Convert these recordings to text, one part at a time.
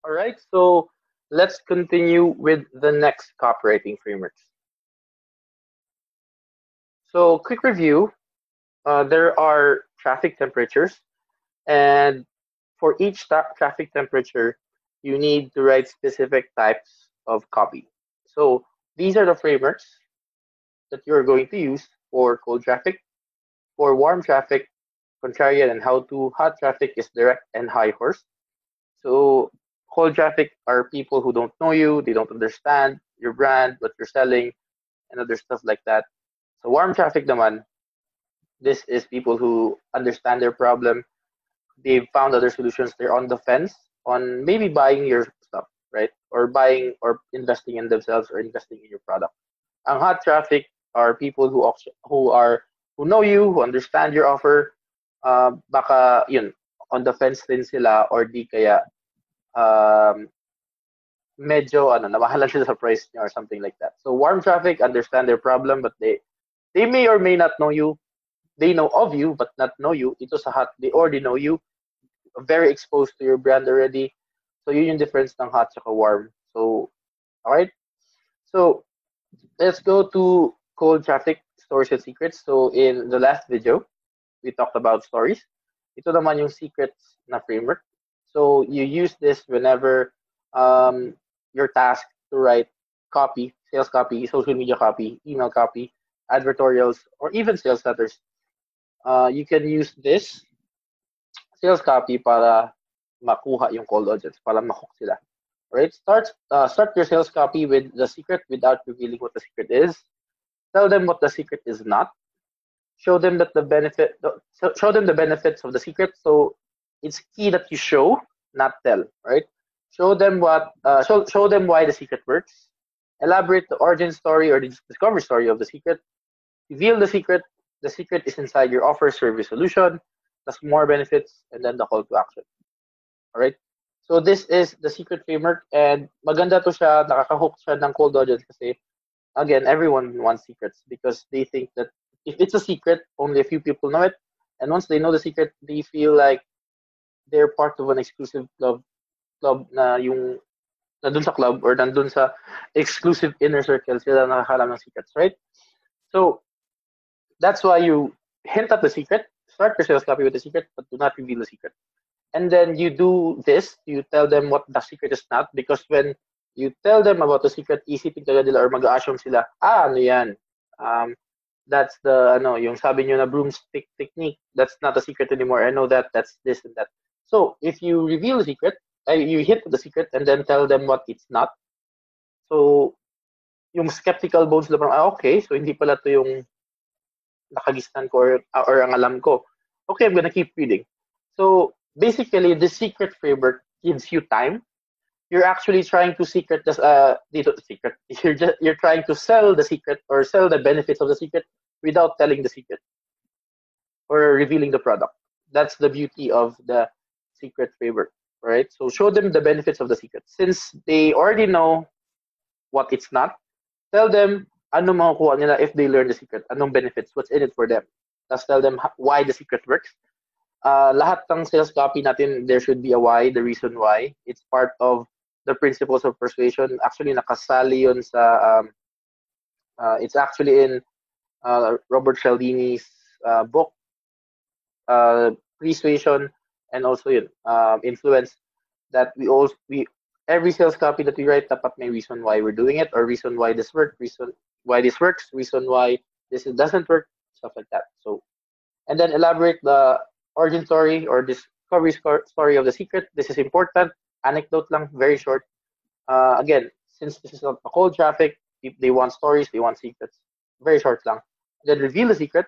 All right, so let's continue with the next copywriting frameworks. So, quick review, there are traffic temperatures, and for each traffic temperature, you need to write specific types of copy. So, these are the frameworks that you're going to use for cold traffic, for warm traffic, contrarian and how to, hot traffic is direct and high horse. So cold traffic are people who don't know you, they don't understand your brand, what you're selling, and other stuff like that. So warm traffic naman, this is people who understand their problem, they've found other solutions, they're on the fence on maybe buying your stuff, right? Or buying or investing in themselves or investing in your product. Ang hot traffic are people who know you, who understand your offer, baka yun on the fence din sila or di kaya um, medyo namahalan sila sa price niya or something like that. So warm traffic understand their problem but they may or may not know you. They know of you but not know you. Ito sa hot, they already know you, very exposed to your brand already. So yun yung difference ng hot saka warm. So all right. So let's go to cold traffic stories and secrets. So in the last video, we talked about stories. Ito naman yung secrets na framework. So you use this whenever you're tasked to write copy, sales copy, social media copy, email copy, advertorials, or even sales letters. You can use this sales copy para makuha yung cold audience, para mahook sila. Right? Start your sales copy with the secret without revealing what the secret is. Tell them what the secret is not. Show them that show them the benefits of the secret. So it's key that you show, not tell. Right? Show them show them why the secret works. Elaborate the origin story or the discovery story of the secret. Reveal the secret. The secret is inside your offer, service, solution. Plus more benefits, and then the call to action. All right. So this is the secret framework, and maganda to siya, nakaka-hook siya ng cold audience kasi again, everyone wants secrets because they think that if it's a secret, only a few people know it, and once they know the secret, they feel like they're part of an exclusive club na yung nandun sa club or nandun sa exclusive inner circle sila nakakalam ng secrets, right? So that's why you hint at the secret, start your sales copy with the secret, but do not reveal the secret. And then you do this, you tell them what the secret is not, because when you tell them about the secret, isipin talaga nila or mag-assume sila, ano yan? That's the, yung sabi nyo na broomstick technique, that's not a secret anymore. I know that, that's this and that. So, if you reveal the secret, you hit the secret and then tell them what it's not. So, yung skeptical bones na parang, okay, so hindi pala to yung nakagisnan ko or ang alam ko. Okay, I'm gonna keep reading. So, basically, the secret framework gives you time. You're actually trying to secret secret. You're trying to sell the secret or sell the benefits of the secret without telling the secret or revealing the product. That's the beauty of the secret framework, right? So show them the benefits of the secret. Since they already know what it's not, tell them ano makukuha nila if they learn the secret. Anong benefits? What's in it for them? Just tell them why the secret works. Lahat ng sales copy natin, there should be a why, the reason why. It's part of the principles of persuasion. Actually, nakasali yun sa, it's actually in Robert Cialdini's book, Persuasion, and also yun, Influence, that every sales copy that we write, dapat may reason why we're doing it, or reason why this works, reason why this works, reason why this doesn't work, stuff like that. So, and then elaborate the origin story or discovery story of the secret. This is important. Anecdote lang, very short. Again, since this is a cold traffic, if they want stories, they want secrets. Very short lang. Then reveal the secret,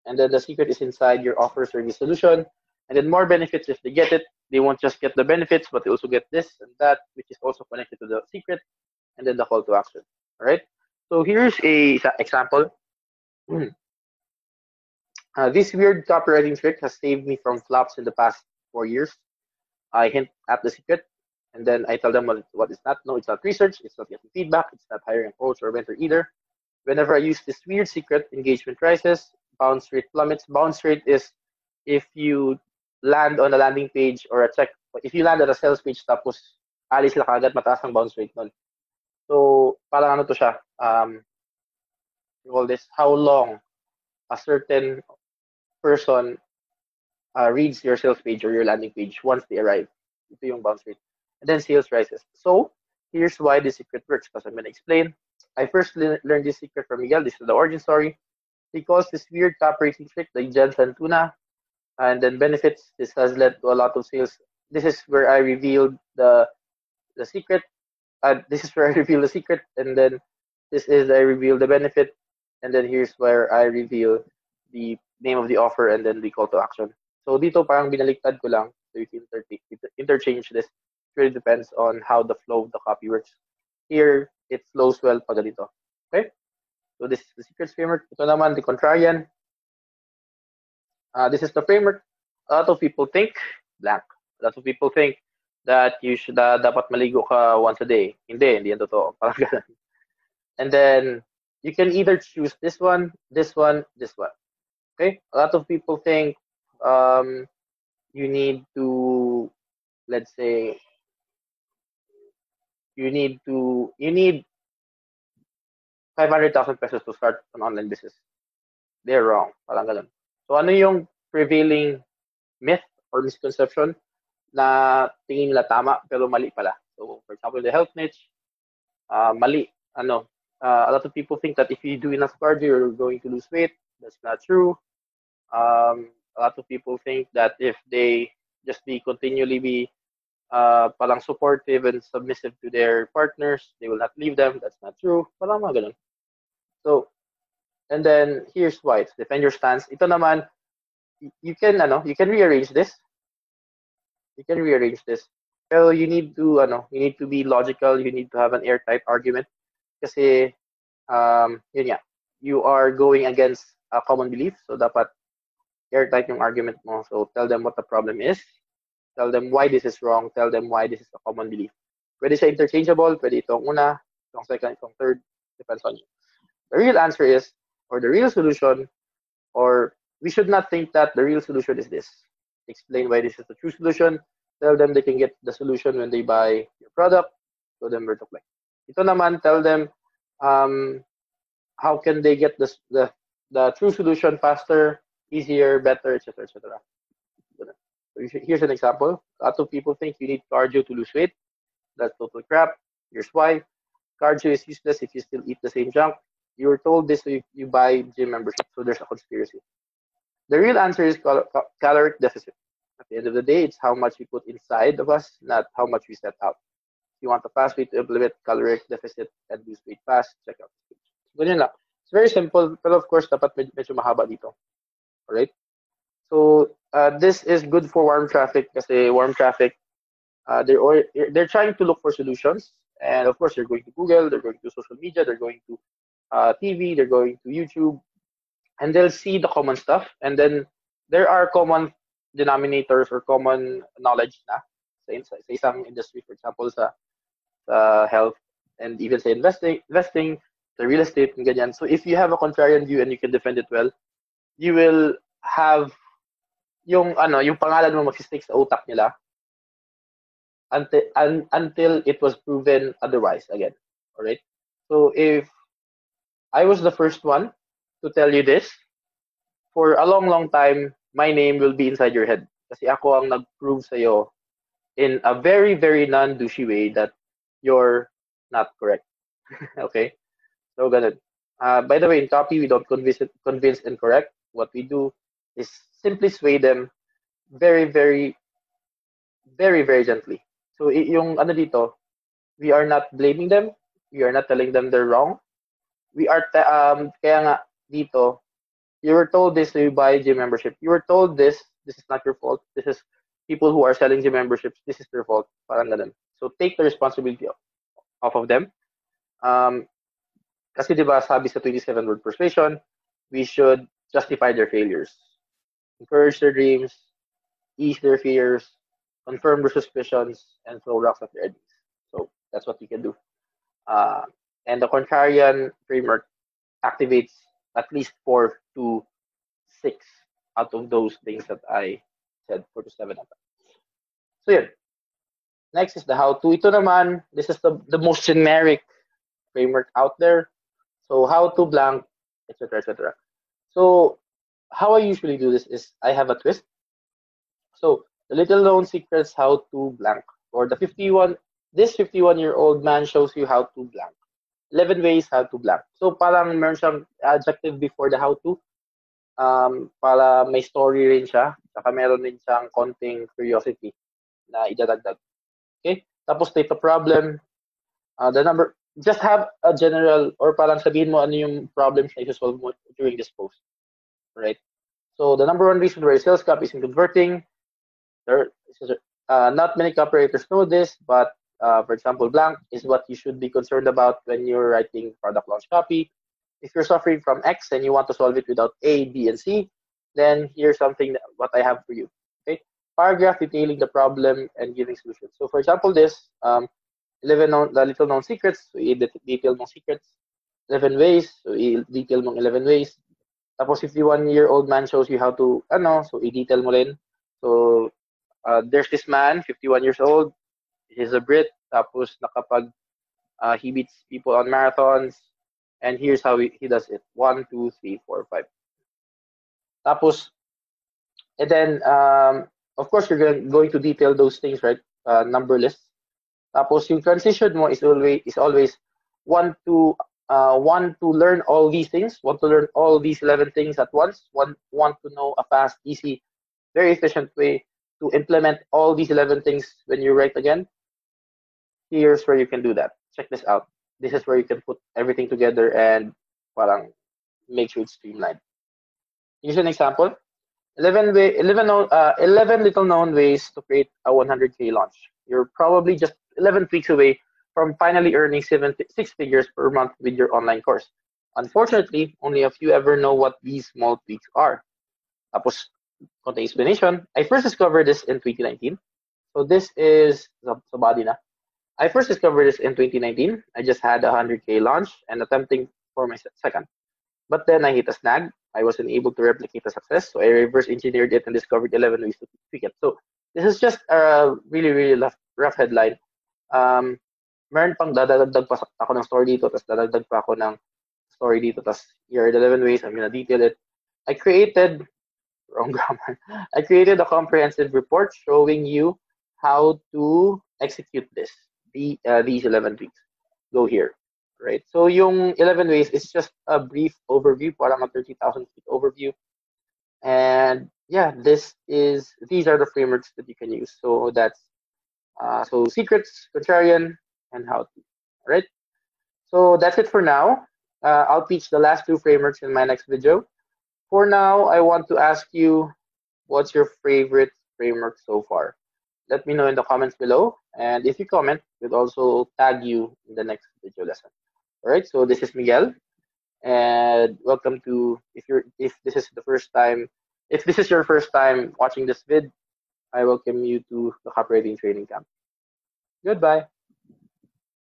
and then the secret is inside your offer, service, solution. And then more benefits if they get it. They won't just get the benefits, but they also get this and that, which is also connected to the secret, and then the call to action. All right. So here's a example. This weird copywriting trick has saved me from flops in the past 4 years. I hint at the secret, and then I tell them what it's not. No, it's not research. It's not getting feedback. It's not hiring a coach or mentor either. Whenever I use this weird secret, engagement rises, bounce rate plummets. Bounce rate is if you land on a landing page or if you land on a sales page, tapos alis sila kagad, mataas ang bounce rate nun. So, parang ano to siya, you call this, how long a certain person reads your sales page or your landing page once they arrive. Ito yung bounce rate. And then sales rises. So, here's why the secret works, because I'm going to explain. I first learned this secret from Miguel. This is the origin story. He calls this weird cap rating trick, like Jensen Tuna, and then benefits. This has led to a lot of sales. This is where I revealed the secret. This is where I reveal the secret, and then this is I reveal the benefit, and then here's where I reveal the name of the offer and then the call to action. So dito parang binaliktad ko lang. So you can interchange this. It really depends on how the flow of the copy works. Here, it flows well pag ganito. Okay? So this is the secrets framework. Ito naman, the contrarian. This is the framework. A lot of people think blank. A lot of people think that you should dapat maligo ka once a day. Hindi yan totoo. Parang ganun. And then you can either choose this one, this one, this one. Okay? A lot of people think you need to, let's say, you need 500,000 pesos to start an online business. They're wrong. Parang ganun. So ano yung prevailing myth or misconception na tingin nila tama pero mali pala? So for example, the health niche, mali. A lot of people think that if you do enough cardio, you're going to lose weight. That's not true. A lot of people think that if they just continually be parang supportive and submissive to their partners, they will not leave them. That's not true. Parang mga ganun. So, and then here's why. It's defend your stance. Ito naman, you can rearrange this. You can rearrange this. Pero you need to be logical. You need to have an airtight argument. Kasi, yun nga, you are going against a common belief. So, dapat airtight yung argument mo. So, tell them what the problem is. Tell them why this is wrong. Tell them why this is a common belief. Pwede siya interchangeable. Pwede itong una, itong second, itong third. Depends on you. The real answer is, or the real solution, or we should not think that the real solution is this. Explain why this is the true solution. Tell them they can get the solution when they buy your product. Show them where to play. Ito naman, tell them how can they get the true solution faster, easier, better, etc., etc. So here's an example. A lot of people think you need cardio to lose weight. That's total crap. Here's why. Cardio is useless if you still eat the same junk. You were told this so you buy gym membership. So there's a conspiracy. The real answer is caloric deficit. At the end of the day, it's how much we put inside of us, not how much we set out. If you want a fast way to implement caloric deficit and lose weight fast, check out this page. Ganyan lang. It's very simple, but of course, dapat medyo mahaba dito. Alright? So, this is good for warm traffic kasi warm traffic, they're trying to look for solutions. And of course, they're going to Google, they're going to social media, they're going to TV, they're going to YouTube, and they'll see the common stuff. And then there are common denominators or common knowledge na sa isang industry, for example, sa health and even sa investing, the real estate and ganyan. So if you have a contrarian view and you can defend it well, you will have yung pangalan mo magsistick sa utak nila until it was proven otherwise again. All right? So if I was the first one to tell you this, for a long, long time, my name will be inside your head. Kasi ako ang nag-prove sa'yo in a very, very non-douchey way that you're not correct. Okay? So, ganun. By the way, in copy, we don't convince and correct. What we do is simply sway them very, very, very, very gently. So, yung dito, we are not blaming them. We are not telling them they're wrong. We are, kaya nga, dito, you were told this so you buy gym membership. You were told this is not your fault. This is people who are selling gym memberships. This is their fault. Parang ganun. So, take the responsibility off of them. Kasi diba, sabi sa 27 word persuasion, we should justify their failures, encourage their dreams, ease their fears, confirm their suspicions, and throw rocks at their enemies. So that's what you can do. And the contrarian framework activates at least 4 to 6 out of those things that I said, 4 to 7 of them. So yeah, Next is the how-to. Ito naman, this is the most generic framework out there. So how to blank, etc., etc. So how I usually do this is I have a twist. So the little known secrets how to blank, or the 51 this 51-year-old man shows you how to blank. 11 ways how to blank. So parang meron siyang adjective before the how to, para may story rin siya, saka meron din siyang konting curiosity na idadagdag. Okay? Tapos state the problem, the number, just have a general, or parang sabihin mo ano yung problems na i-solve mo during this post. Right? So the number one reason why sales copy isn't converting, there, not many copywriters know this, but for example, blank is what you should be concerned about when you're writing product launch copy. If you're suffering from X and you want to solve it without A, B, and C, then here's something what I have for you. Okay, paragraph detailing the problem and giving solutions. So for example, this 11 the little known secrets, so i-detail mong secrets. 11 ways, so i-detail mong 11 ways. Tapos 51-year-old man shows you how to, so i-detail mo rin. So there's this man, 51 years old. He's a Brit. Tapos he beats people on marathons. And here's how he does it. 1, 2, 3, 4, 5. Tapos, and then, of course, you're going to detail those things, right? Number lists. Tapos, yung transition mo is always want to learn all these things, want to learn all these 11 things at once, want to know a fast, easy, very efficient way to implement all these 11 things when you write again. Here's where you can do that. Check this out. This is where you can put everything together and parang make sure it's streamlined. Here's an example. 11 little known ways to create a 100K launch. You're probably just 11 tweaks away from finally earning 6 figures per month with your online course. Unfortunately, only a few ever know what these small tweaks are. Tapos, konting explanation. I first discovered this in 2019. So this is sa body na. I first discovered this in 2019. I just had a 100K launch and attempting for my second. But then I hit a snag. I wasn't able to replicate the success, so I reverse engineered it and discovered 11 ways to tweak it. So this is just a really, really rough headline. Meron pang dadagdag pa ako ng story dito, tapos dadagdag pa ako ng story dito, tapos here are the 11 ways. I'm gonna detail it. I created a comprehensive report showing you how to execute these 11 tweaks. Go here. Right? So yung 11 ways is just a brief overview, parang a 30,000 feet overview. And yeah, these are the frameworks that you can use. So that's so secrets, contrarian, and how to. All right. So that's it for now. I'll teach the last two frameworks in my next video. For now, I want to ask you, what's your favorite framework so far? Let me know in the comments below. And if you comment, we'll also tag you in the next video lesson. All right, so this is Miguel, and welcome to, if this is your first time watching this vid, I welcome you to the Copywriting Training Camp. Goodbye.